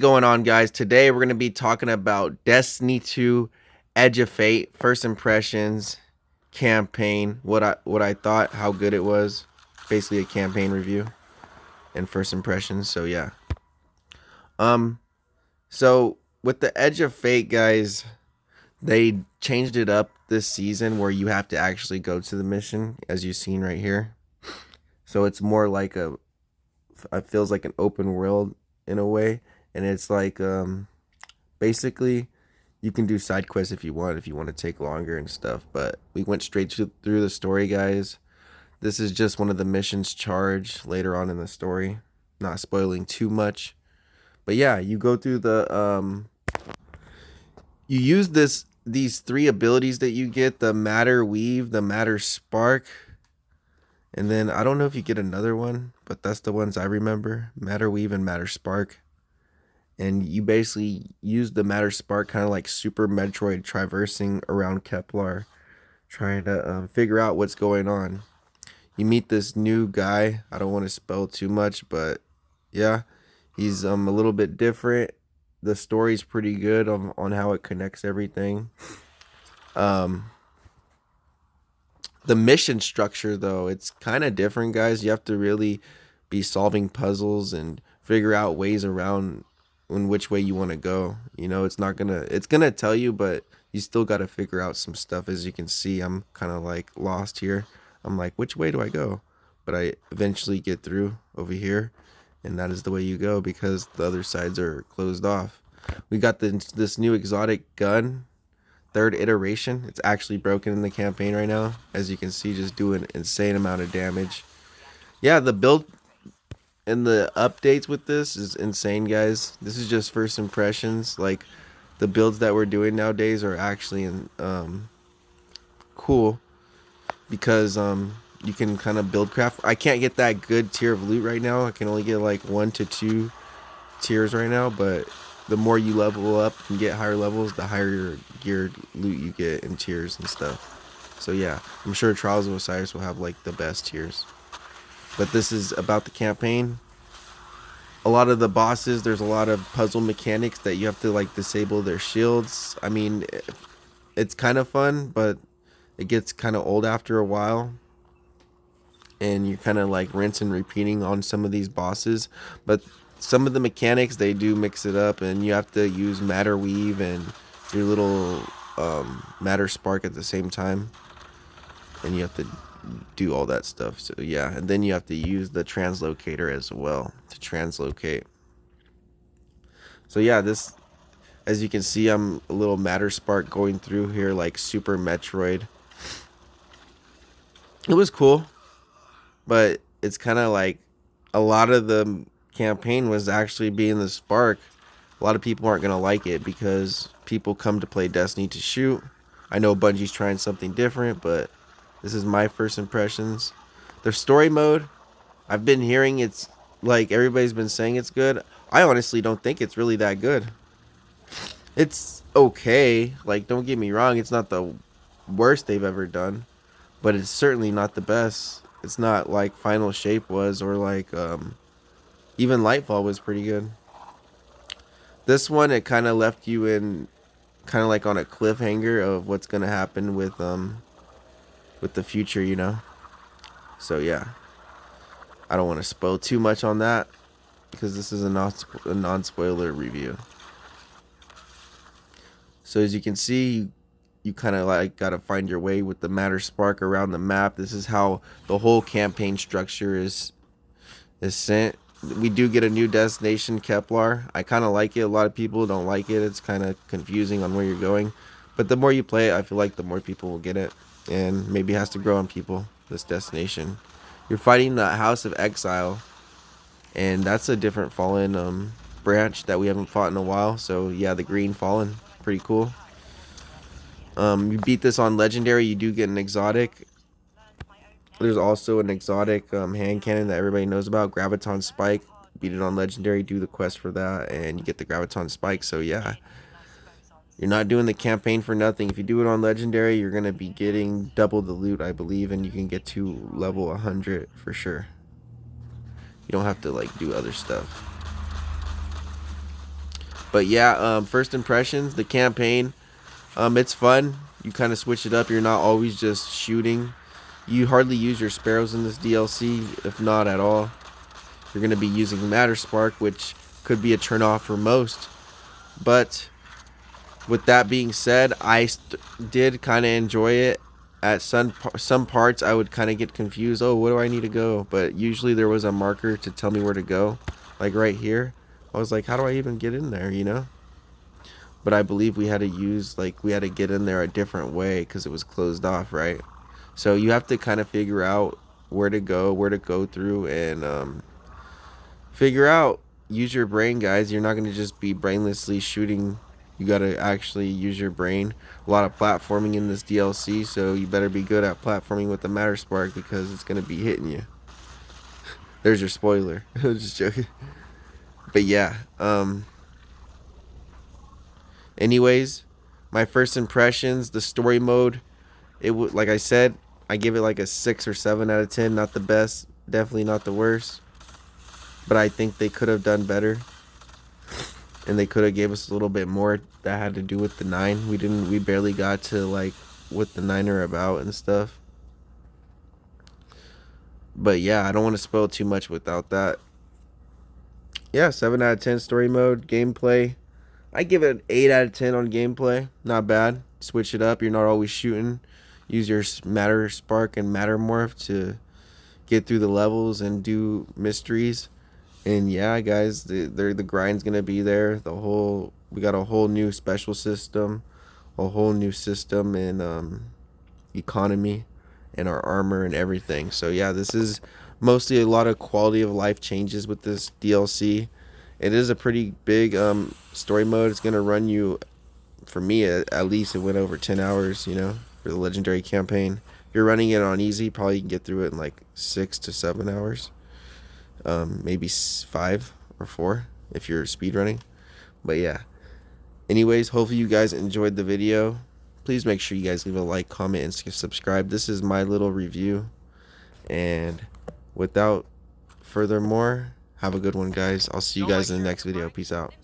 Going on, guys? Today we're going to be talking about Destiny 2 Edge of Fate first impressions campaign, what I thought, how good it was, basically a campaign review and first impressions. So yeah. Um so with the Edge of Fate, guys, they changed it up this season where you have to actually go to the mission as you've seen right here. So it's more like it feels like an open world in a way, and it's like basically you can do side quests if you want to take longer and stuff, but we went through the story, guys. This is just one of the missions charged later on in the story, not spoiling too much. But yeah, you go through you use these three abilities that you get: the Matter Weave, the Matter Spark, and then I don't know if you get another one, but that's the ones I remember: Matter Weave and Matter Spark. And you basically use the Matter Spark kind of like Super Metroid, traversing around Kepler, trying to figure out what's going on. You meet this new guy. I don't want to spell too much, but yeah, he's a little bit different. The story's pretty good on how it connects everything. Um, the mission structure, though, it's kind of different, guys. You have to really be solving puzzles and figure out ways around in which way you want to go. You know, it's gonna tell you, but you still got to figure out some stuff. As you can see, I'm kind of like lost here. I'm like, which way do I go? But I eventually get through over here, and that is the way you go because the other sides are closed off. We got this new exotic gun, third iteration. It's actually broken in the campaign right now, as you can see, just doing an insane amount of damage. Yeah, the build and the updates with this is insane, guys. This is just first impressions. Like, the builds that we're doing nowadays are actually cool because you can kind of build craft. I can't get that good tier of loot right now. I can only get like 1 to 2 tiers right now, but the more you level up and get higher levels, the higher geared loot you get in tiers and stuff. So yeah, I'm sure Trials of Osiris will have like the best tiers. But this is about the campaign. A lot of the bosses, there's a lot of puzzle mechanics that you have to like disable their shields. I mean, it's kind of fun, but it gets kind of old after a while. And you're kind of like rinse and repeating on some of these bosses. But some of the mechanics, they do mix it up, and you have to use Matter Weave and your little Matter Spark at the same time. And you have to do all that stuff. So yeah, and then you have to use the translocator as well to translocate. So yeah, this, as you can see, I'm a little Matter Spark going through here like Super Metroid. It was cool, but it's kind of like a lot of the campaign was actually being the spark. A lot of people aren't going to like it because people come to play Destiny to shoot. I know Bungie's trying something different, but this is my first impressions. Their story mode, I've been hearing it's like everybody's been saying it's good. I honestly don't think it's really that good. It's okay. Like, don't get me wrong, it's not the worst they've ever done, but it's certainly not the best. It's not like Final Shape was, or like even Lightfall was pretty good. This one, it kind of left you in kind of like on a cliffhanger of what's gonna happen with the future, you know. So yeah, I don't want to spoil too much on that because this is a non spoiler review. So as you can see, you kind of like got to find your way with the Matter Spark around the map. This is how the whole campaign structure is sent. We do get a new destination, Kepler. I kind of like it. A lot of people don't like it. It's kind of confusing on where you're going. But the more you play it, I feel like the more people will get it. And maybe it has to grow on people, this destination. You're fighting the House of Exile. And that's a different Fallen branch that we haven't fought in a while. So yeah, the Green Fallen. Pretty cool. You beat this on Legendary, you do get an exotic. There's also an exotic hand cannon that everybody knows about, Graviton Spike. Beat it on Legendary, do the quest for that, and you get the Graviton Spike. So yeah, you're not doing the campaign for nothing. If you do it on Legendary, you're going to be getting double the loot, I believe, and you can get to level 100 for sure. You don't have to like do other stuff. But yeah, first impressions, the campaign, it's fun. You kind of switch it up. You're not always just shooting. You hardly use your sparrows in this DLC, if not at all. You're going to be using Matter Spark, which could be a turnoff for most. But with that being said, I did kind of enjoy it. At some parts, I would kind of get confused. Oh, where do I need to go? But usually there was a marker to tell me where to go. Like right here. I was like, how do I even get in there, you know? But I believe we had to use, like, we had to get in there a different way because it was closed off, right? So you have to kind of figure out where to go through, and figure out, use your brain, guys. You're not going to just be brainlessly shooting. You got to actually use your brain. A lot of platforming in this DLC, so you better be good at platforming with the Matter Spark because it's going to be hitting you. There's your spoiler. Just joking. But yeah, anyways, my first impressions, the story mode, it would, like I said, I give it like a 6 or 7 out of 10. Not the best, definitely not the worst, but I think they could have done better, and they could have gave us a little bit more that had to do with the 9. We barely got to like what the 9 are about and stuff. But yeah, I don't want to spoil too much without that. Yeah, 7 out of 10 story mode. Gameplay, I give it an 8 out of 10 on gameplay. Not bad. Switch it up. You're not always shooting. Use your Matter Spark and Matter Morph to get through the levels and do mysteries. And yeah, guys, the grind's gonna be there. We got a whole new special system, a whole new system in economy, and our armor and everything. So yeah, this is mostly a lot of quality of life changes with this DLC. It is a pretty big story mode. It's gonna run you, for me at least, it went over 10 hours, you know, for the legendary campaign. If you're running it on easy, probably you can get through it in like 6 to 7 hours. Maybe 5 or 4 if you're speed running. But yeah, anyways, hopefully you guys enjoyed the video. Please make sure you guys leave a like, comment, and subscribe. This is my little review, and without furthermore, have a good one, guys. I'll see you guys in the next video. Peace out.